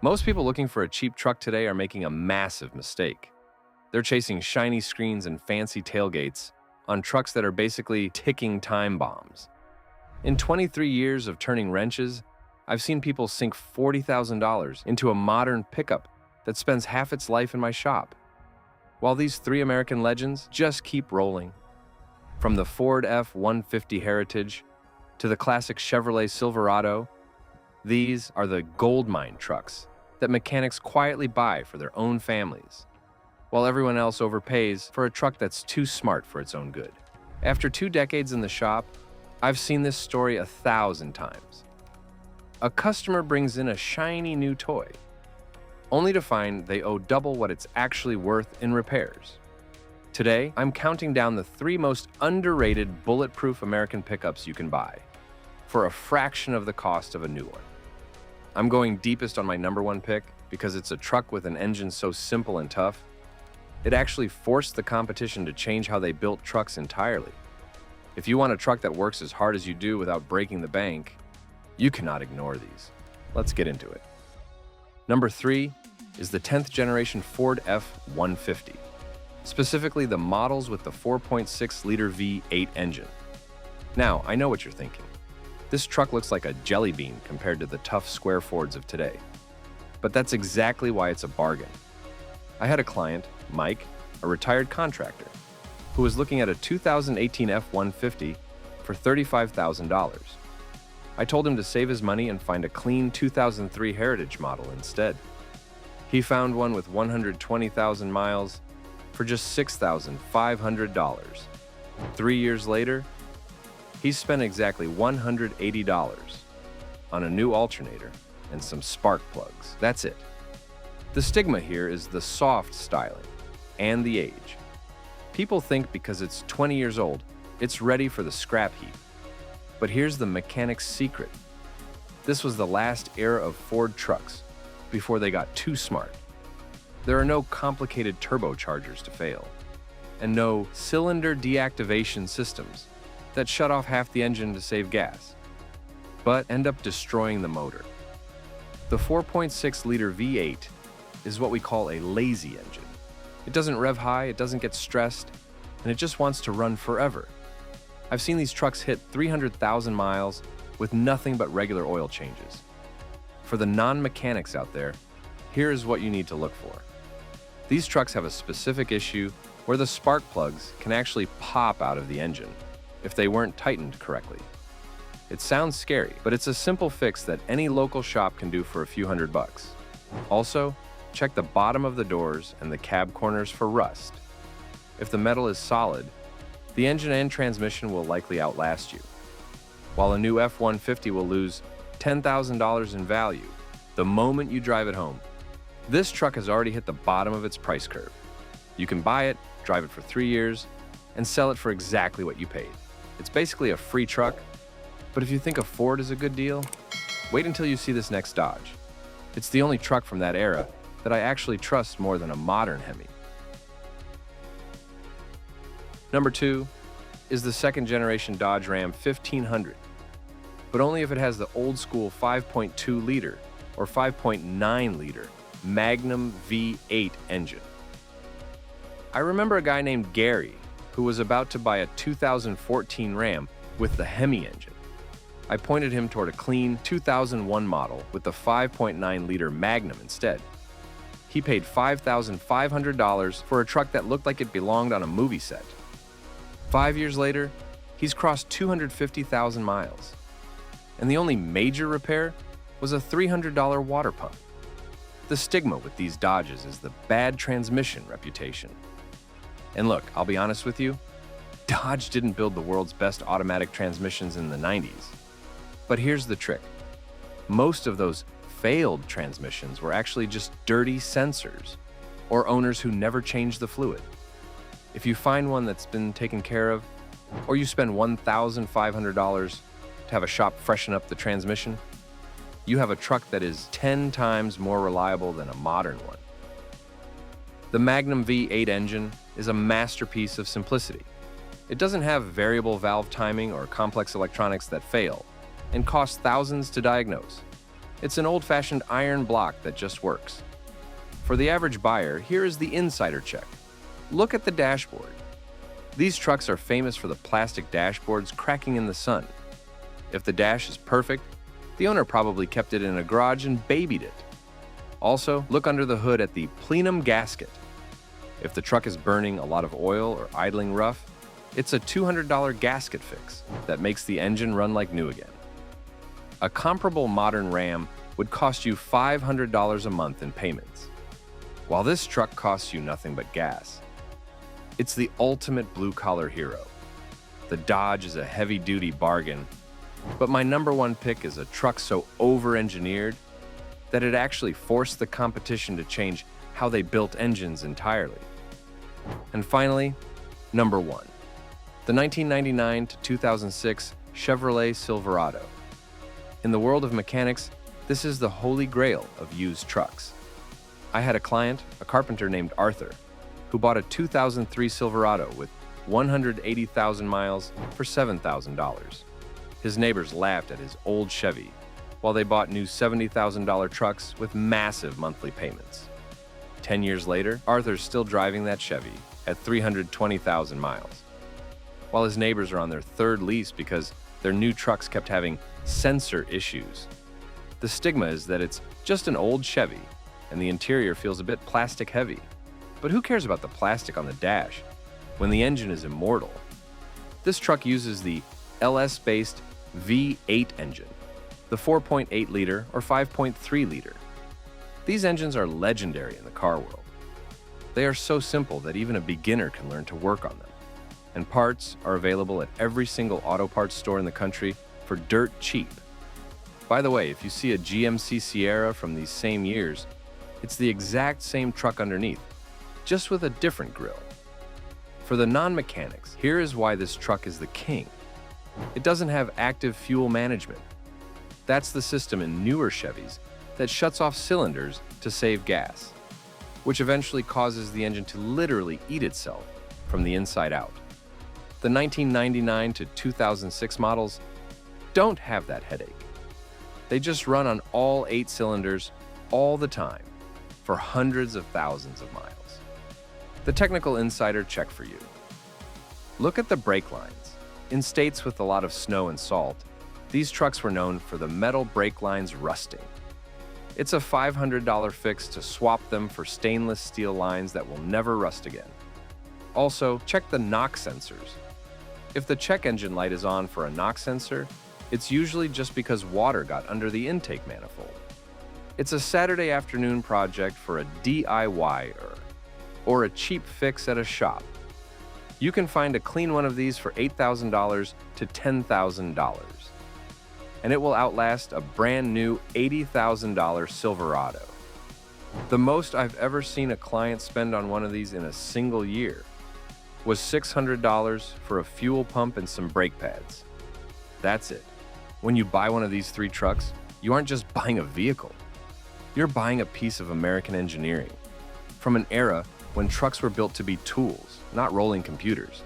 Most people looking for a cheap truck today are making a massive mistake. They're chasing shiny screens and fancy tailgates on trucks that are basically ticking time bombs. In 23 years of turning wrenches, I've seen people sink $40,000 into a modern pickup that spends half its life in my shop, while these three American legends just keep rolling. From the Ford F-150 Heritage to the classic Chevrolet Silverado, these are the goldmine trucks that mechanics quietly buy for their own families, while everyone else overpays for a truck that's too smart for its own good. After 2 decades in the shop, I've seen this story 1,000 times. A customer brings in a shiny new toy, only to find they owe double what it's actually worth in repairs. Today, I'm counting down the 3 most underrated bulletproof American pickups you can buy for a fraction of the cost of a new one. I'm going deepest on my #1 pick because it's a truck with an engine so simple and tough, it actually forced the competition to change how they built trucks entirely. If you want a truck that works as hard as you do without breaking the bank, you cannot ignore these. Let's get into it. Number 3 is the 10th generation Ford F-150, specifically the models with the 4.6-liter V8 engine. Now, I know what you're thinking. This truck looks like a jelly bean compared to the tough square Fords of today. But that's exactly why it's a bargain. I had a client, Mike, a retired contractor, who was looking at a 2018 F-150 for $35,000. I told him to save his money and find a clean 2003 Heritage model instead. He found one with 120,000 miles for just $6,500. 3 years later, he's spent exactly $180 on a new alternator and some spark plugs. That's it. The stigma here is the soft styling and the age. People think because it's 20 years old, it's ready for the scrap heap. But here's the mechanic's secret. This was the last era of Ford trucks before they got too smart. There are no complicated turbochargers to fail, and no cylinder deactivation systems that shut off half the engine to save gas, but end up destroying the motor. The 4.6-liter V8 is what we call a lazy engine. It doesn't rev high, it doesn't get stressed, and it just wants to run forever. I've seen these trucks hit 300,000 miles with nothing but regular oil changes. For the non-mechanics out there, here is what you need to look for. These trucks have a specific issue where the spark plugs can actually pop out of the engine if they weren't tightened correctly. It sounds scary, but it's a simple fix that any local shop can do for a few $100. Also, check the bottom of the doors and the cab corners for rust. If the metal is solid, the engine and transmission will likely outlast you, while a new F-150 will lose $10,000 in value the moment you drive it home. This truck has already hit the bottom of its price curve. You can buy it, drive it for 3 years, and sell it for exactly what you paid. It's basically a free truck, but if you think a Ford is a good deal, wait until you see this next Dodge. It's the only truck from that era that I actually trust more than a modern Hemi. Number 2 is the 2nd generation Dodge Ram 1500, but only if it has the old school 5.2-liter or 5.9-liter Magnum V8 engine. I remember a guy named Gary who was about to buy a 2014 Ram with the Hemi engine. I pointed him toward a clean 2001 model with the 5.9-liter Magnum instead. He paid $5,500 for a truck that looked like it belonged on a movie set. 5 years later, he's crossed 250,000 miles. And the only major repair was a $300 water pump. The stigma with these Dodges is the bad transmission reputation. And look, I'll be honest with you, Dodge didn't build the world's best automatic transmissions in the 90s. But here's the trick. Most of those failed transmissions were actually just dirty sensors or owners who never changed the fluid. If you find one that's been taken care of, or you spend $1,500 to have a shop freshen up the transmission, you have a truck that is 10 times more reliable than a modern one. The Magnum V8 engine is a masterpiece of simplicity. It doesn't have variable valve timing or complex electronics that fail and cost thousands to diagnose. It's an old-fashioned iron block that just works. For the average buyer, here is the insider check. Look at the dashboard. These trucks are famous for the plastic dashboards cracking in the sun. If the dash is perfect, the owner probably kept it in a garage and babied it. Also, look under the hood at the plenum gasket. If the truck is burning a lot of oil or idling rough, it's a $200 gasket fix that makes the engine run like new again. A comparable modern Ram would cost you $500 a month in payments, while this truck costs you nothing but gas. It's the ultimate blue-collar hero. The Dodge is a heavy-duty bargain, but my number one pick is a truck so over-engineered that it actually forced the competition to change how they built engines entirely. And finally, number one, the 1999 to 2006 Chevrolet Silverado. In the world of mechanics, this is the holy grail of used trucks. I had a client, a carpenter named Arthur, who bought a 2003 Silverado with 180,000 miles for $7,000. His neighbors laughed at his old Chevy, while they bought new $70,000 trucks with massive monthly payments. 10 years later, Arthur's still driving that Chevy at 320,000 miles, while his neighbors are on their third lease because their new trucks kept having sensor issues. The stigma is that it's just an old Chevy, and the interior feels a bit plastic heavy. But who cares about the plastic on the dash when the engine is immortal? This truck uses the LS-based V8 engine, the 4.8-liter or 5.3-liter. These engines are legendary in the car world. They are so simple that even a beginner can learn to work on them. And parts are available at every single auto parts store in the country for dirt cheap. By the way, if you see a GMC Sierra from these same years, it's the exact same truck underneath, just with a different grille. For the non-mechanics, here is why this truck is the king. It doesn't have active fuel management. That's the system in newer Chevys that shuts off cylinders to save gas, which eventually causes the engine to literally eat itself from the inside out. The 1999 to 2006 models don't have that headache. They just run on all 8 cylinders all the time for hundreds of thousands of miles. The technical insider check for you. Look at the brake lines. In states with a lot of snow and salt, these trucks were known for the metal brake lines rusting. It's a $500 fix to swap them for stainless steel lines that will never rust again. Also, check the knock sensors. If the check engine light is on for a knock sensor, it's usually just because water got under the intake manifold. It's a Saturday afternoon project for a DIY-er, or a cheap fix at a shop. You can find a clean one of these for $8,000 to $10,000. And it will outlast a brand new $80,000 Silverado. The most I've ever seen a client spend on one of these in a single year was $600 for a fuel pump and some brake pads. That's it. When you buy one of these 3 trucks, you aren't just buying a vehicle. You're buying a piece of American engineering from an era when trucks were built to be tools, not rolling computers.